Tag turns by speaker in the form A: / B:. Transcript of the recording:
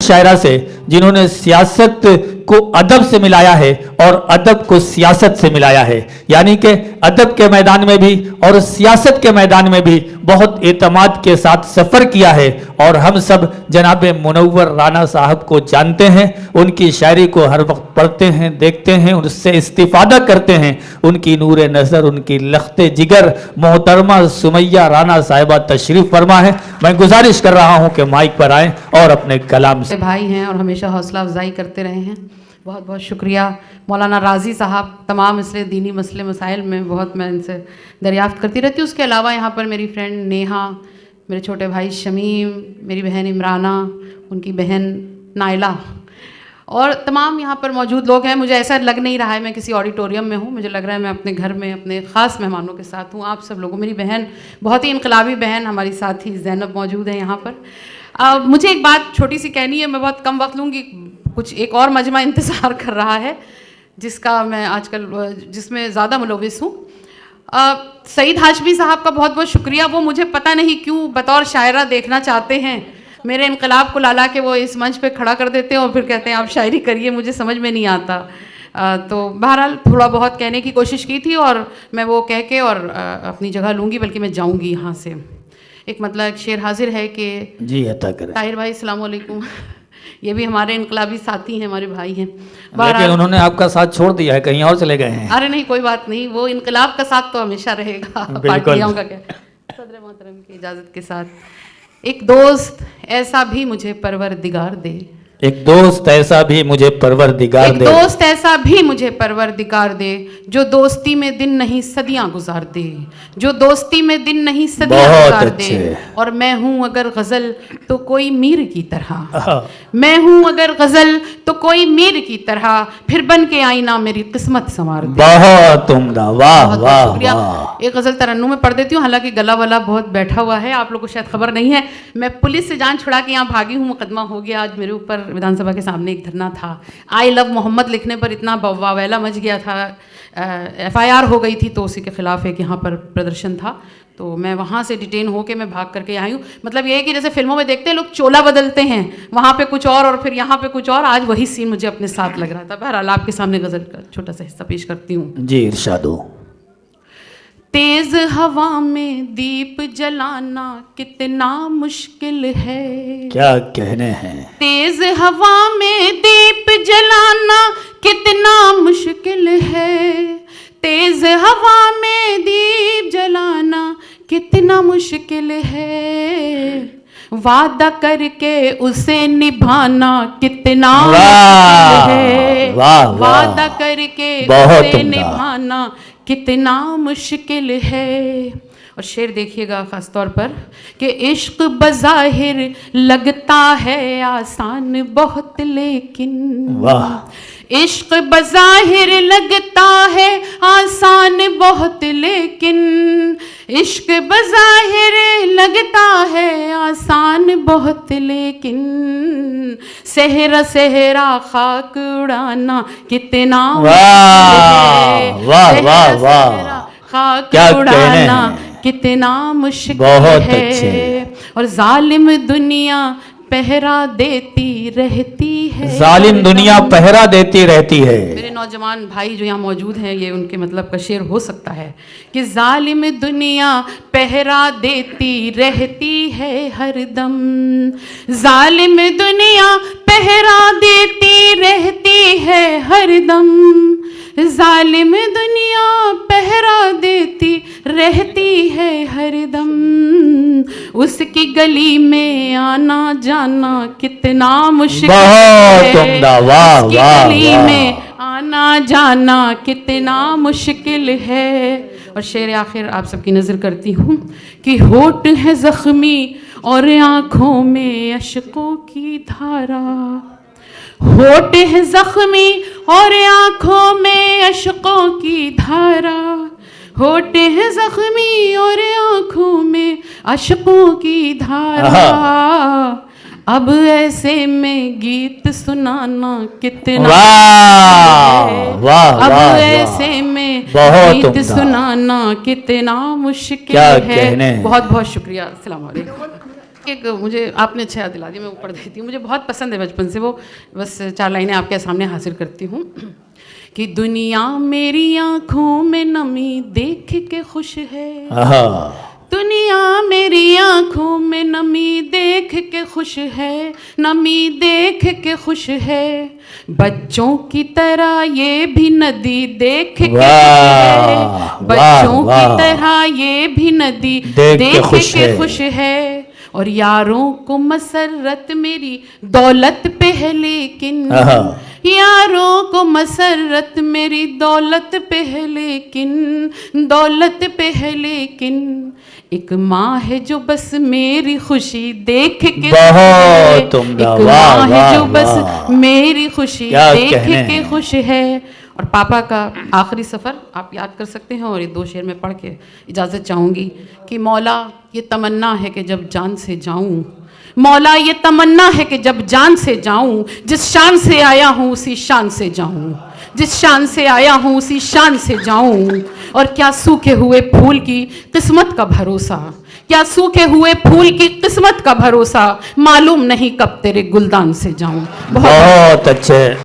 A: शायरा से जिन्होंने सियासत को अदब से मिलाया है और अदब को सियासत से मिलाया है, यानी कि अदब के मैदान में भी और सियासत के मैदान में भी बहुत एतमाद के साथ सफर किया है। और हम सब जनाब मुनव्वर राना साहब को जानते हैं, उनकी शायरी को हर वक्त पढ़ते हैं, देखते हैं, उससे इस्तिफादा करते हैं। उनकी नूर नज़र, उनकी लख्ते जिगर मोहतरमा सुमैया राना साहिबा तशरीफ फरमा है। मैं गुजारिश कर रहा हूं कि माइक पर आएं और अपने कलाम से
B: भाई हैं और हमेशा हौसला अफजाई करते रहे हैं। बहुत बहुत शुक्रिया मौलाना राजी साहब, तमाम इसलिए दीनी मसले मसाइल में बहुत मैं इनसे दरियाफ्त करती रहती हूँ। उसके अलावा यहाँ पर मेरी फ्रेंड नेहा, मेरे छोटे भाई शमीम, मेरी बहन इमराना, उनकी बहन नाइला और तमाम यहाँ पर मौजूद लोग हैं। मुझे ऐसा लग नहीं रहा है मैं किसी ऑडिटोरियम में हूँ, मुझे लग रहा है मैं अपने घर में अपने ख़ास मेहमानों के साथ हूँ। आप सब लोगों, मेरी बहन बहुत ही इनकलाबी बहन हमारी साथी ज़ैनब मौजूद है यहाँ पर। मुझे एक बात छोटी सी कहनी है, मैं बहुत कम वक्त लूँगी। कुछ एक और मजमा इंतज़ार कर रहा है जिसका मैं आजकल जिसमें ज़्यादा मुलविस हूँ। सईद हाशमी साहब का बहुत बहुत शुक्रिया। वो मुझे पता नहीं क्यों बतौर शायरा देखना चाहते हैं, मेरे इनकलाब को लाला के वो इस मंच पे खड़ा कर देते हैं और फिर कहते हैं आप शायरी करिए, मुझे समझ में नहीं आता। तो बहरहाल थोड़ा बहुत कहने की कोशिश की थी और मैं वो कह के और अपनी जगह लूँगी, बल्कि मैं जाऊँगी यहाँ से। एक मतलब एक शेर हाजिर है कि जी अता करें। ताहिर भाई अस्सलाम वालेकुम, ये भी हमारे इनकलाबी साथी हैं, हमारे भाई हैं।
A: लेकिन उन्होंने आपका साथ छोड़ दिया है, कहीं और चले गए हैं।
B: अरे नहीं, कोई बात नहीं, वो इनकलाब का साथ तो हमेशा रहेगा। पार्टियों का क्या। सदर मोहतरम की इजाज़त के साथ, एक दोस्त ऐसा भी मुझे परवरदिगार दे,
A: एक दोस्त ऐसा भी मुझे परवरदिगार दे,
B: एक दोस्त ऐसा भी मुझे परवरदिगार दे, जो दोस्ती में दिन नहीं सदियां गुजार दे, जो दोस्ती में दिन नहीं सदियां गुजार दे। और मैं हूं अगर गजल तो कोई मीर की तरह, मैं हूं अगर गजल तो कोई मीर की तरह, फिर बन के आईना मेरी किस्मत संवार दे।
A: बहुत उम्दा, वाह वाह।
B: एक गजल तरन्नुम में पढ़ देती हूँ, हालांकि गला वाला बहुत बैठा हुआ है, आप लोगों को शायद खबर नहीं है। मैं पुलिस से जान छुड़ा के यहाँ भागी हूँ, मुकदमा हो गया आज मेरे ऊपर। विधानसभा के सामने एक धरना था, आई लव मोहम्मद लिखने पर इतना वावैला मच गया था, FIR हो गई थी, तो उसी के खिलाफ एक यहाँ पर प्रदर्शन था। तो मैं वहाँ से डिटेन होके मैं भाग करके आई हूँ। मतलब ये है कि जैसे फिल्मों में देखते हैं लोग चोला बदलते हैं, वहाँ पे कुछ और फिर यहाँ पे कुछ और, आज वही सीन मुझे अपने साथ लग रहा था। बहरहाल आपके सामने गजल का छोटा सा हिस्सा पेश करती हूँ।
A: जी इरशाद हो।
B: तेज हवा में दीप जलाना कितना मुश्किल है,
A: क्या कहने हैं।
B: तेज हवा में दीप जलाना कितना मुश्किल है, तेज हवा में दीप जलाना कितना मुश्किल है, वादा करके उसे निभाना कितना मुश्किल है, वादा करके उसे निभाना कितना मुश्किल है। और शेर देखिएगा ख़ास तौर पर कि इश्क बज़ाहिर लगता है आसान बहुत, लेकिन इश्क बज़ाहिर लगता है आसान बहुत, लेकिन इश्क बज़ाहिर लगता है आसान बहुत, लेकिन सहरा सहरा खाक उड़ाना कितना मुश्किल है, सहरा खाक उड़ाना कितना मुश्किल है। और जालिम दुनिया पहरा देती रहती है,
A: जालिम दुनिया पहरा देती रहती है।
B: मेरे नौजवान भाई जो यहाँ मौजूद हैं, ये उनके मतलब का शेर हो सकता है कि जालिम दुनिया पहरा देती रहती है हरदम, जालिम दुनिया पहरा देती रहती है हरदम, जालिम दुनिया पहरा देती रहती है हरदम, उसकी गली में आना जाना कितना मुश्किल है, उसकी गली में आना जाना कितना मुश्किल है। और शेर आखिर आप सबकी नज़र करती हूँ कि होठ है ज़ख्मी और आँखों में अश्कों की धारा, होठ है ज़ख्मी और आँखों में अश्कों की धारा, होठ है ज़ख्मी और आँखों में अश्कों की धारा, अब ऐसे में गीत सुनाना कितना, अब ऐसे में गीत सुनाना कितना मुश्किल है। बहुत बहुत शुक्रिया। अस्सलाम वालेकुम। एक मुझे आपने अच्छा याद दिला दिया, मैं ऊपर देती हूँ, मुझे बहुत पसंद है बचपन से वो, बस 4 लाइनें आपके सामने हाजिर करती हूँ कि दुनिया मेरी आँखों में नमी देख के खुश है, दुनिया मेरी आँखों में नमी देख के खुश है, नमी देख के खुश है, बच्चों की तरह ये भी नदी देख के खुश है, बच्चों की तरह ये भी नदी देख के खुश है, और यारों को मसरत मेरी दौलत पे है लेकिन, यारों को मसरत मेरी दौलत पे है लेकिन, दौलत पे है लेकिन, एक माँ है जो बस मेरी खुशी देख के,
A: बहुत
B: एक माँ है जो बस मेरी खुशी देख के खुश है। और पापा का आखिरी सफ़र आप याद कर सकते हैं, और ये 2 शेर में पढ़ के इजाज़त चाहूँगी कि मौला ये तमन्ना है कि जब जान से जाऊँ, मौला ये तमन्ना है कि जब जान से जाऊँ, जिस शान से आया हूँ उसी शान से जाऊँ, जिस शान से आया हूँ उसी शान से जाऊँ, और क्या सूखे हुए फूल की किस्मत का भरोसा, क्या सूखे हुए फूल की किस्मत का भरोसा, मालूम नहीं कब तेरे गुलदान से जाऊँ।
A: बहुत अच्छे।